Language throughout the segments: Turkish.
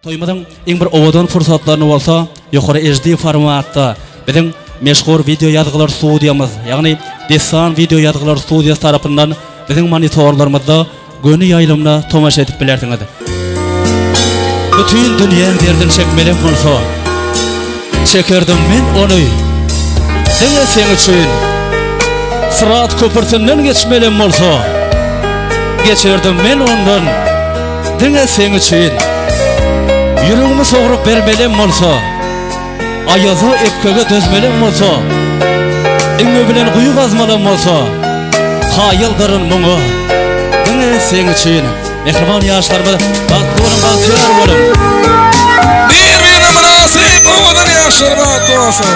Toymadan eng bir owadan fursatlarını bolsa, yuqori HD formatda bizim meşhur video yazgılar studiyamız, yani Desan video yazgılar studiyası tarafından bizim monitorlarımızda gönü yayılımla tomaşa edip bilersiniz. Bütün dünya derdim çekmeli bolsa, çekerdim men onu. Dene sen için Sırat köprüsünden geçmeli bolsa, geçerdim men ondan. Dene sen için yüreğimi soğurup vermeli bolsa, ayazı epkege dözmeli bolsa, eňe bilen guyu gazmaly bolsa, hayaldarın muňu. Dene sen için mehriban ýaşlarymyz batly bolun, batýar bolun. Bir münasip owadan ýaşlar batly bolsun.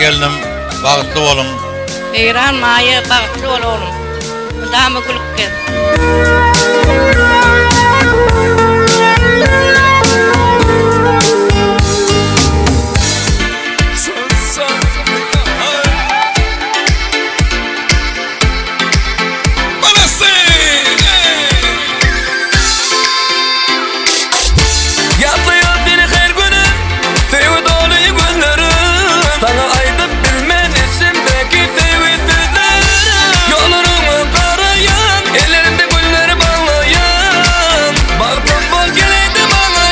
Geldim, bağıtlı olun. Eyran maya bağıtlı ol oğlum. Damı gülüp gel. Ellerinde güller bağlayan, bağırtan bol geleydi bana.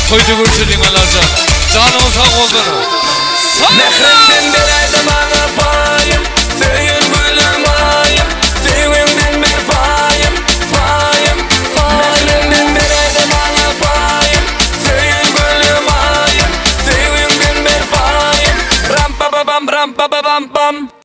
toydu görüşedin alarcan. Canın sağ olsun. Mehrimden bir ayda bana payım, söyün gülüm ayım, söyünden bir payım, payım, payım. Mehrimden bir ayda bana payım, söyün gülüm ayım, söyünden bir payım. Ram pa pa pam, ram pa pa pam pam.